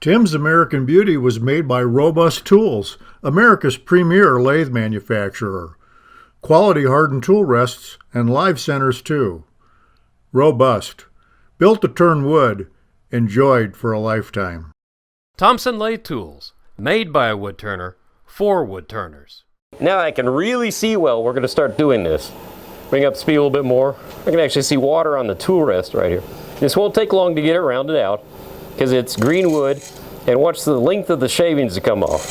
Tim's American Beauty was made by Robust Tools, America's premier lathe manufacturer. Quality hardened tool rests and live centers too. Robust. Built to turn wood. Enjoyed for a lifetime. Thompson Lathe Tools, made by a woodturner, for woodturners. Now I can really see well. We're going to start doing this. Bring up the speed a little bit more. I can actually see water on the tool rest right here. This won't take long to get it rounded out because it's green wood, and watch the length of the shavings to come off.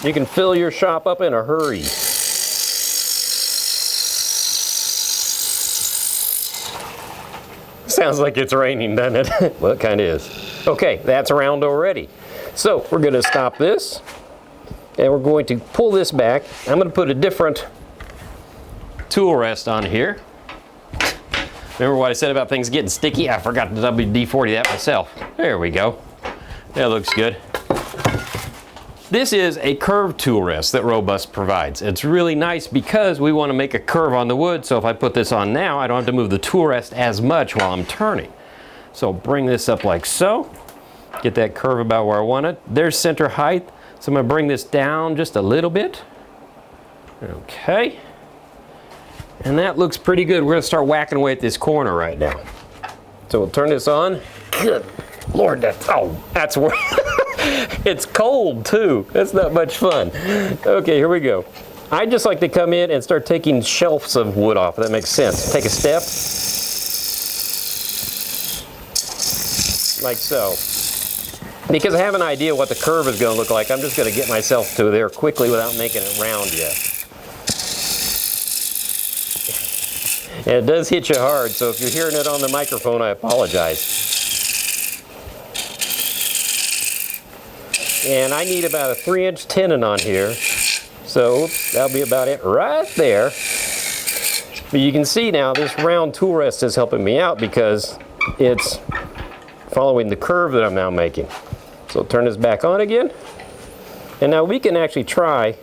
You can fill your shop up in a hurry. Sounds like it's raining, doesn't it? Well, it kind of is. Okay, that's around already. So we're going to stop this, and we're going to pull this back. I'm going to put a different tool rest on here. Remember what I said about things getting sticky? I forgot to WD-40 that myself. There we go. That looks good. This is a curved tool rest that Robust provides. It's really nice because we want to make a curve on the wood, so if I put this on now, I don't have to move the tool rest as much while I'm turning. So bring this up like so. Get that curve about where I want it. There's center height. So I'm going to bring this down just a little bit. Okay. And that looks pretty good. We're going to start whacking away at this corner right now. So we'll turn this on. Good Lord, that's where it's cold too. That's not much fun. Okay, here we go. I just like to come in and start taking shelves of wood off, if that makes sense. Take a step. Like so. Because I have an idea what the curve is going to look like, I'm just going to get myself to there quickly without making it round yet. And it does hit you hard, so if you're hearing it on the microphone, I apologize. And I need about a 3-inch tenon on here, so that'll be about it right there. But you can see now this round tool rest is helping me out because it's following the curve that I'm now making. So I'll turn this back on again. And now we can actually try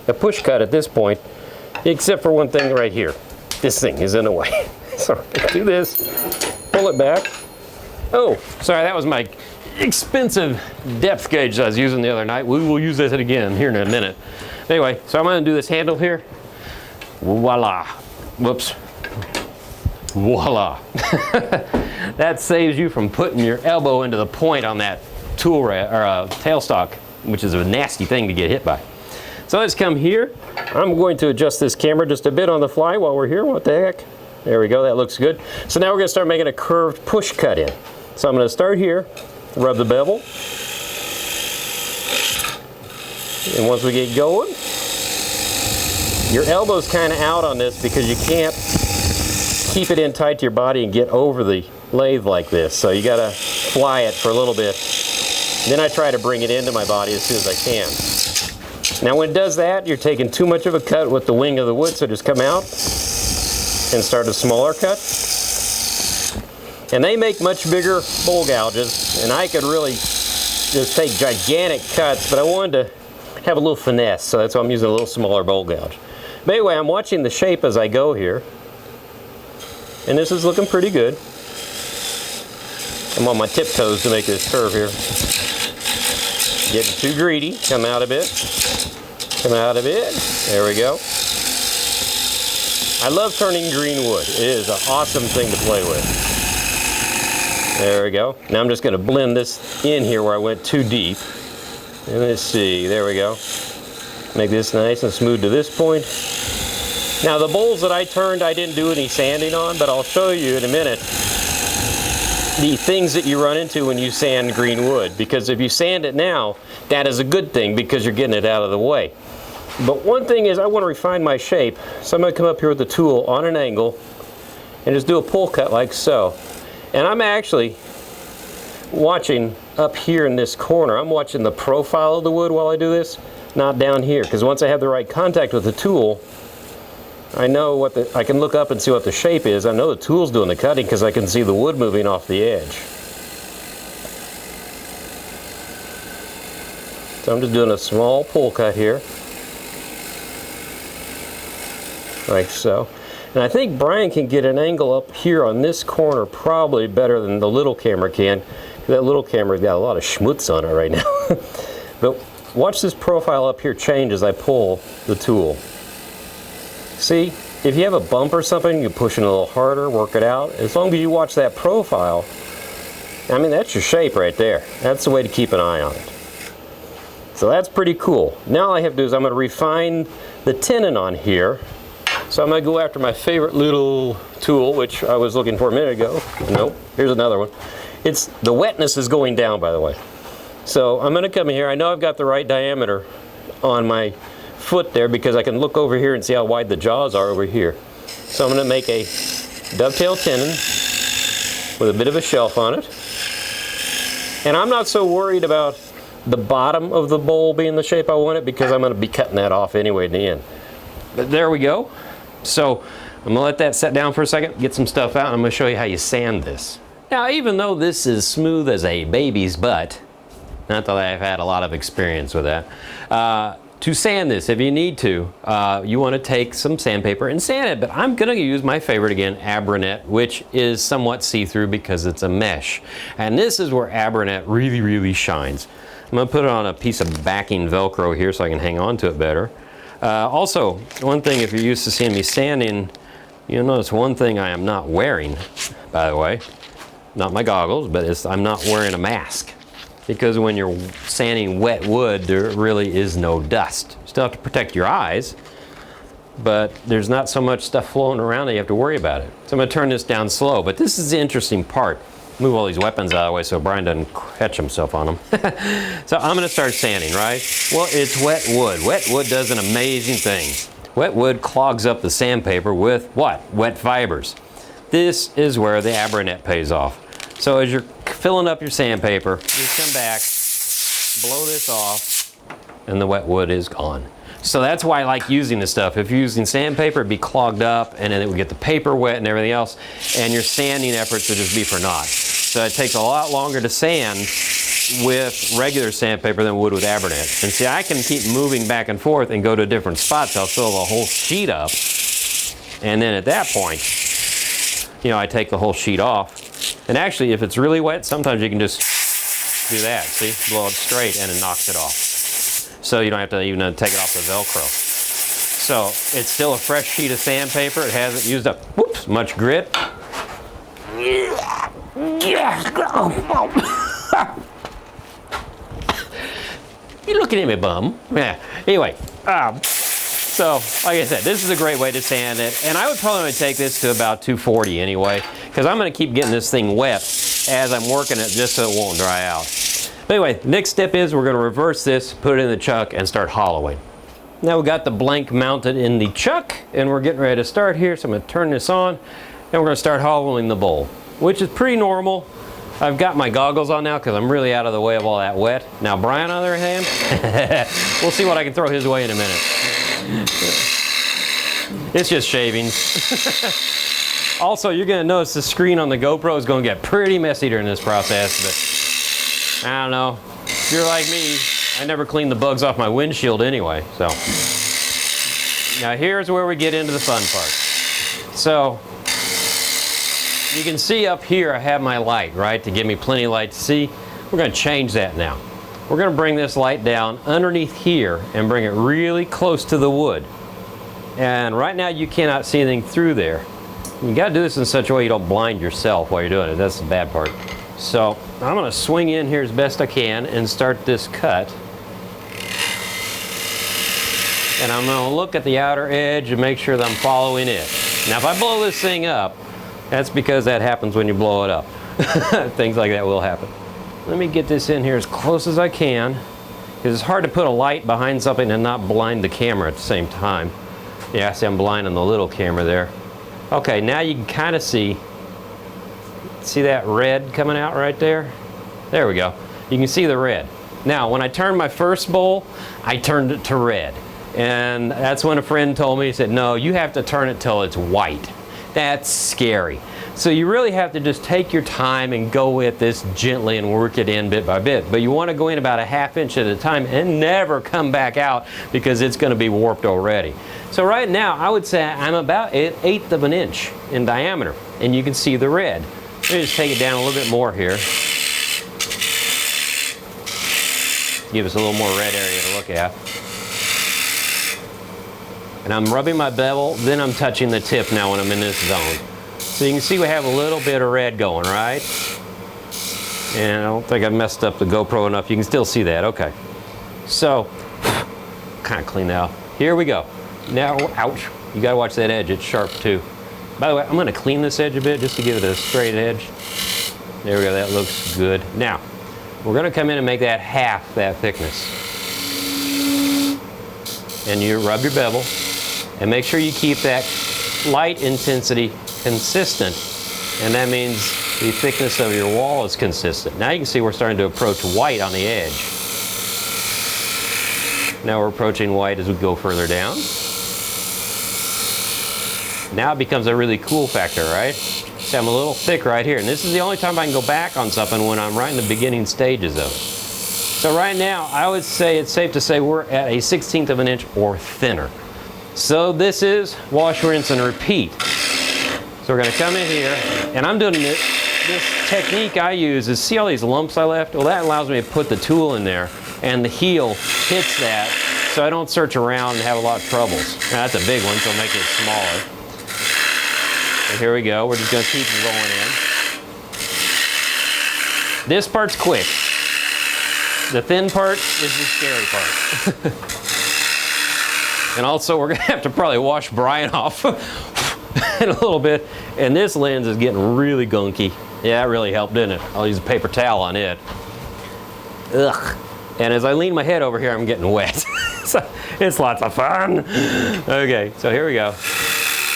a push cut at this point, except for one thing right here. This thing is in the way. So do this, pull it back. Oh, sorry, that was my expensive depth gauge that I was using the other night. We will use this again here in a minute. Anyway, so I'm going to do this handle here. Voila. Whoops. Voila. That saves you from putting your elbow into the point on that tool or tailstock, which is a nasty thing to get hit by. So let's come here. I'm going to adjust this camera just a bit on the fly while we're here. What the heck? There we go, that looks good. So now we're going to start making a curved push cut in. So I'm going to start here, rub the bevel. And once we get going, your elbow's kind of out on this because you can't keep it in tight to your body and get over the lathe like this. So you got to fly it for a little bit. Then I try to bring it into my body as soon as I can. Now when it does that, you're taking too much of a cut with the wing of the wood, so just come out and start a smaller cut. And they make much bigger bowl gouges, and I could really just take gigantic cuts, but I wanted to have a little finesse, so that's why I'm using a little smaller bowl gouge. But anyway, I'm watching the shape as I go here, and this is looking pretty good. I'm on my tiptoes to make this curve here. Getting too greedy, come out a bit. Come out a bit. There we go. I love turning green wood. It is an awesome thing to play with. There we go. Now I'm just going to blend this in here where I went too deep. And let's see. There we go. Make this nice and smooth to this point. Now the bowls that I turned, I didn't do any sanding on, but I'll show you in a minute the things that you run into when you sand green wood. Because if you sand it now, that is a good thing because you're getting it out of the way. But one thing is I want to refine my shape, so I'm going to come up here with the tool on an angle and just do a pull cut like so. And I'm actually watching up here in this corner. I'm watching the profile of the wood while I do this, not down here, because once I have the right contact with the tool, I know what I can look up and see what the shape is. I know the tool's doing the cutting because I can see the wood moving off the edge. So I'm just doing a small pull cut here, like so. And I think Brian can get an angle up here on this corner probably better than the little camera can. That little camera's got a lot of schmutz on it right now. But watch this profile up here change as I pull the tool. See, if you have a bump or something, you push it a little harder, work it out. As long as you watch that profile, I mean, that's your shape right there. That's the way to keep an eye on it. So that's pretty cool. Now all I have to do is I'm going to refine the tenon on here. So I'm going to go after my favorite little tool, which I was looking for a minute ago. Nope, here's another one. It's the wetness is going down, by the way. So I'm going to come in here. I know I've got the right diameter on my foot there because I can look over here and see how wide the jaws are over here. So I'm going to make a dovetail tenon with a bit of a shelf on it. And I'm not so worried about the bottom of the bowl being the shape I want it because I'm going to be cutting that off anyway in the end. But there we go. So I'm going to let that set down for a second, get some stuff out, and I'm going to show you how you sand this. Now, even though this is smooth as a baby's butt, not that I've had a lot of experience with that, to sand this, if you need to, you want to take some sandpaper and sand it, but I'm going to use my favorite again, Madrone, which is somewhat see-through because it's a mesh. And this is where Madrone really, really shines. I'm going to put it on a piece of backing Velcro here so I can hang on to it better. Also, one thing, if you're used to seeing me sanding, you'll notice one thing I am not wearing, by the way. Not my goggles, but I'm not wearing a mask. Because when you're sanding wet wood, there really is no dust. You still have to protect your eyes, but there's not so much stuff floating around that you have to worry about it. So I'm going to turn this down slow, but this is the interesting part. Move all these weapons out of the way so Brian doesn't catch himself on them. So I'm going to start sanding, right? Well, it's wet wood. Wet wood does an amazing thing. Wet wood clogs up the sandpaper with what? Wet fibers. This is where the Madrone pays off. So as you're filling up your sandpaper, just come back, blow this off, and the wet wood is gone. So that's why I like using this stuff. If you're using sandpaper, it'd be clogged up, and then it would get the paper wet and everything else, and your sanding efforts would just be for naught. So it takes a lot longer to sand with regular sandpaper than it would with Madrone. And see, I can keep moving back and forth and go to different spots. I'll fill the whole sheet up, and then at that point, you know, I take the whole sheet off. And actually, if it's really wet, sometimes you can just do that, see? Blow it straight and it knocks it off. So you don't have to even take it off the Velcro. So it's still a fresh sheet of sandpaper. It hasn't used up, whoops, much grit. You looking at me, bum? Yeah. Anyway, so like I said, this is a great way to sand it, and I would probably take this to about 240 anyway, because I'm going to keep getting this thing wet as I'm working it just so it won't dry out. But anyway, next step is we're going to reverse this, put it in the chuck, and start hollowing. Now we've got the blank mounted in the chuck, and we're getting ready to start here, so I'm going to turn this on, and we're going to start hollowing the bowl, which is pretty normal. I've got my goggles on now because I'm really out of the way of all that wet. Now Brian, on the other hand, we'll see what I can throw his way in a minute. It's just shavings. Also, you're going to notice the screen on the GoPro is going to get pretty messy during this process, but I don't know. If you're like me, I never clean the bugs off my windshield anyway. So now here's where we get into the fun part. So you can see up here I have my light, right, to give me plenty of light to see. We're going to change that now. We're going to bring this light down underneath here and bring it really close to the wood. And right now you cannot see anything through there. You got to do this in such a way you don't blind yourself while you're doing it. That's the bad part. So I'm going to swing in here as best I can and start this cut. And I'm going to look at the outer edge and make sure that I'm following it. Now if I blow this thing up, that's because that happens when you blow it up. Things like that will happen. Let me get this in here as close as I can, because it's hard to put a light behind something and not blind the camera at the same time. Yeah, see, I'm blinding the little camera there. Okay, now you can kind of see that red coming out right there? There we go. You can see the red. Now, when I turned my first bowl, I turned it to red. And that's when a friend told me, he said, no, you have to turn it till it's white. That's scary. So you really have to just take your time and go with this gently and work it in bit by bit. But you want to go in about a ½ inch at a time and never come back out because it's going to be warped already. So right now, I would say I'm about 1/8 of an inch in diameter, and you can see the red. Let me just take it down a little bit more here. Give us a little more red area to look at. And I'm rubbing my bevel, then I'm touching the tip now when I'm in this zone. So you can see we have a little bit of red going, right? And I don't think I messed up the GoPro enough. You can still see that, okay. So, kind of clean out. Here we go. Now, ouch, you gotta watch that edge, it's sharp too. By the way, I'm gonna clean this edge a bit just to give it a straight edge. There we go, that looks good. Now, we're gonna come in and make that half that thickness. And you rub your bevel, and make sure you keep that light intensity consistent. And that means the thickness of your wall is consistent. Now you can see we're starting to approach white on the edge. Now we're approaching white as we go further down. Now it becomes a really cool factor, right? See, I'm a little thick right here, and this is the only time I can go back on something when I'm right in the beginning stages of it. So right now, I would say it's safe to say we're at a 1/16 of an inch or thinner. So this is wash, rinse, and repeat. So we're gonna come in here, and I'm doing this technique I use is, see all these lumps I left? Well, that allows me to put the tool in there, and the heel hits that, so I don't search around and have a lot of troubles. Now that's a big one, so I'll make it smaller. So here we go, we're just gonna keep going in. This part's quick. The thin part is the scary part. And also we're gonna have to probably wash Brian off in a little bit. And this lens is getting really gunky. Yeah, that really helped, didn't it? I'll use a paper towel on it. Ugh. And as I lean my head over here, I'm getting wet. So it's lots of fun. Okay, so here we go.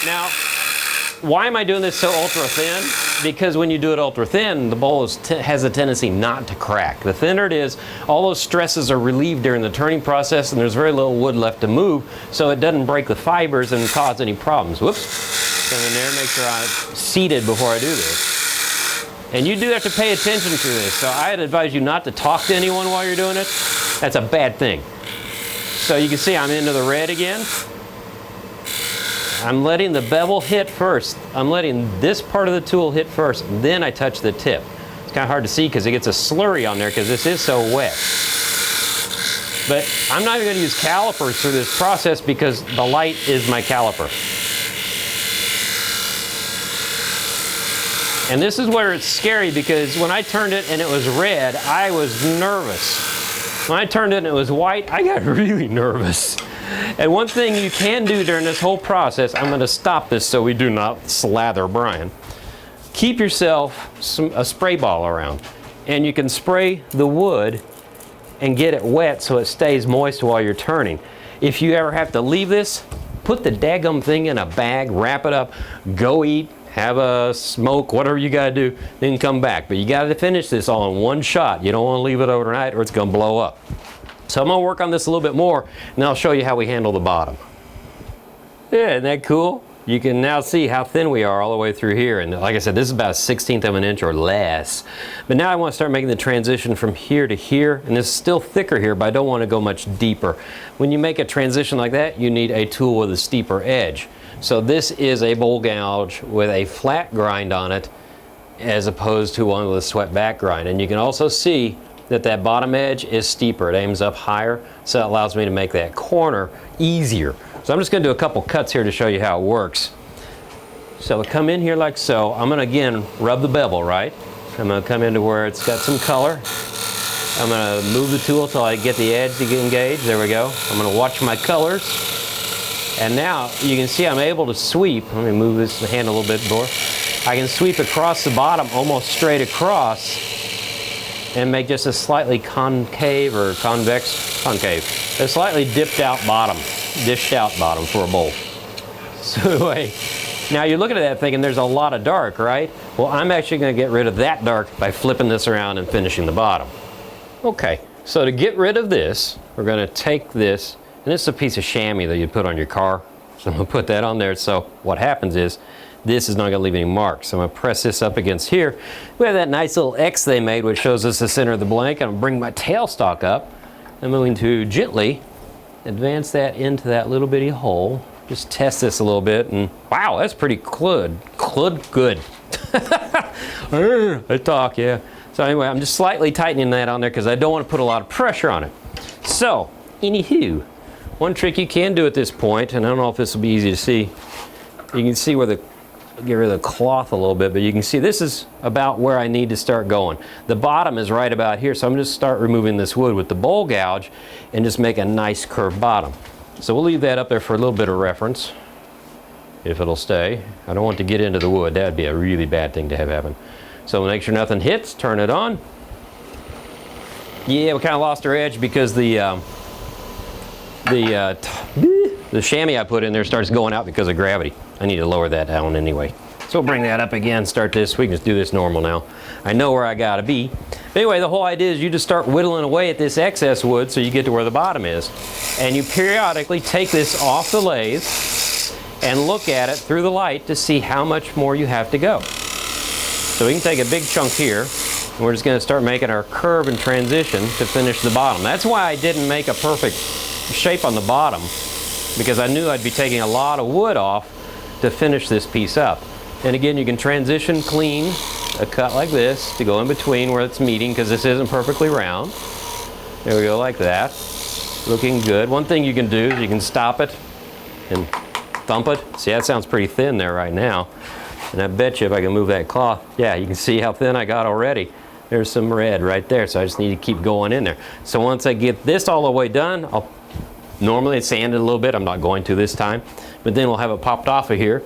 Now, why am I doing this so ultra thin? Because when you do it ultra thin, the bowl has a tendency not to crack. The thinner it is, all those stresses are relieved during the turning process, and there's very little wood left to move, so it doesn't break the fibers and cause any problems. Whoops. Come in there, make sure I'm seated before I do this. And you do have to pay attention to this, so I'd advise you not to talk to anyone while you're doing it. That's a bad thing. So you can see I'm into the red again. I'm letting the bevel hit first. I'm letting this part of the tool hit first, then I touch the tip. It's kind of hard to see because it gets a slurry on there because this is so wet. But I'm not even going to use calipers through this process because the light is my caliper. And this is where it's scary because when I turned it and it was red, I was nervous. When I turned it and it was white, I got really nervous. And one thing you can do during this whole process, I'm going to stop this so we do not slather Brian. Keep yourself a spray ball around, and you can spray the wood and get it wet so it stays moist while you're turning. If you ever have to leave this, put the daggum thing in a bag, wrap it up, go eat, have a smoke, whatever you got to do, then come back. But you got to finish this all in one shot. You don't want to leave it overnight or it's going to blow up. So I'm going to work on this a little bit more, and then I'll show you how we handle the bottom. Yeah, isn't that cool? You can now see how thin we are all the way through here. And like I said, this is about 1/16 of an inch or less. But now I want to start making the transition from here to here. And this is still thicker here, but I don't want to go much deeper. When you make a transition like that, you need a tool with a steeper edge. So this is a bowl gouge with a flat grind on it, as opposed to one with a swept back grind. And you can also see that bottom edge is steeper. It aims up higher, so it allows me to make that corner easier. So I'm just going to do a couple cuts here to show you how it works. So I come in here like so. I'm going to again rub the bevel, right? I'm going to come into where it's got some color. I'm going to move the tool till I get the edge to get engaged. There we go. I'm going to watch my colors. And now you can see I'm able to sweep. Let me move this hand a little bit more. I can sweep across the bottom almost straight across and make just a slightly concave or concave, a slightly dished out bottom for a bowl. So anyway, now you're looking at that thinking there's a lot of dark, right? Well, I'm actually going to get rid of that dark by flipping this around and finishing the bottom. Okay, so to get rid of this, we're going to take this, and this is a piece of chamois that you put on your car. So I'm going to put that on there, so what happens is this is not going to leave any marks. So I'm going to press this up against here. We have that nice little X they made which shows us the center of the blank. I'm going to bring my tailstock up. I'm going to gently advance that into that little bitty hole. just test this a little bit, and wow, that's pretty good. I talk, yeah. So anyway, I'm just slightly tightening that on there because I don't want to put a lot of pressure on it. So, anywho, one trick you can do at this point, and I don't know if this will be easy to see, you can see where get rid of the cloth a little bit, but you can see this is about where I need to start going. The bottom is right about here, so I'm going to start removing this wood with the bowl gouge and just make a nice curved bottom. So we'll leave that up there for a little bit of reference, if it'll stay. I don't want to get into the wood. That would be a really bad thing to have happen. So make sure nothing hits, turn it on. Yeah, we kind of lost our edge because the chamois I put in there starts going out because of gravity. I need to lower that down anyway. So we'll bring that up again, start this. We can just do this normal now. I know where I gotta be. But anyway, the whole idea is you just start whittling away at this excess wood so you get to where the bottom is. And you periodically take this off the lathe and look at it through the light to see how much more you have to go. So we can take a big chunk here, and we're just gonna start making our curve and transition to finish the bottom. That's why I didn't make a perfect shape on the bottom, because I knew I'd be taking a lot of wood off to finish this piece up. And again, you can transition clean a cut like this to go in between where it's meeting, because this isn't perfectly round. There we go, like that. Looking good. One thing you can do is you can stop it and thump it. See, that sounds pretty thin there right now. And I bet you if I can move that cloth, yeah, you can see how thin I got already. There's some red right there, so I just need to keep going in there. So once I get this all the way done, I'll normally sand it a little bit. I'm not going to this time. But then we'll have it popped off of here,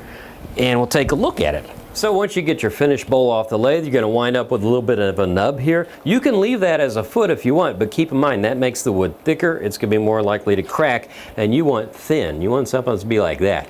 and we'll take a look at it. So once you get your finished bowl off the lathe, you're going to wind up with a little bit of a nub here. You can leave that as a foot if you want, but keep in mind that makes the wood thicker. It's going to be more likely to crack, and you want thin. You want something to be like that.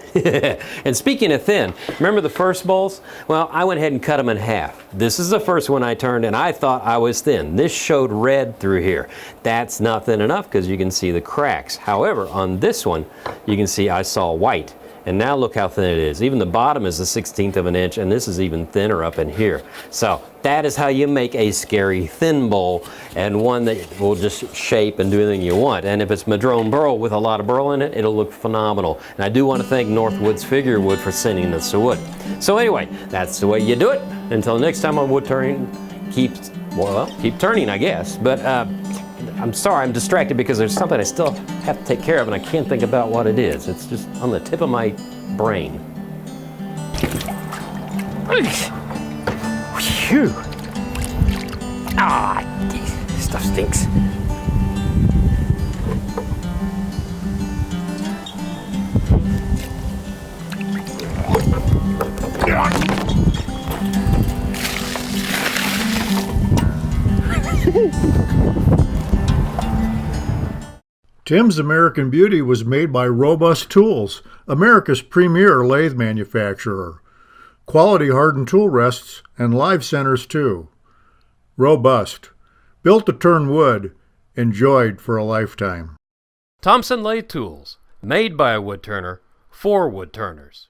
And speaking of thin, remember the first bowls? Well, I went ahead and cut them in half. This is the first one I turned, and I thought I was thin. This showed red through here. That's not thin enough because you can see the cracks. However, on this one, you can see I saw white. And now look how thin it is. Even the bottom is a 1/16 of an inch, and this is even thinner up in here. So that is how you make a scary thin bowl, and one that will just shape and do anything you want. And if it's Madrone burl with a lot of burl in it, it'll look phenomenal. And I do want to thank Northwoods Figure Wood for sending us the wood. So anyway, that's the way you do it. Until next time on Woodturning, keep turning, I guess. But I'm sorry, I'm distracted because there's something I still have to take care of, and I can't think about what it is. It's just on the tip of my brain. Phew. Ah, this stuff stinks. Tim's American Beauty was made by Robust Tools, America's premier lathe manufacturer. Quality hardened tool rests and live centers too. Robust. Built to turn wood. Enjoyed for a lifetime. Thompson Lathe Tools, made by a woodturner, for woodturners.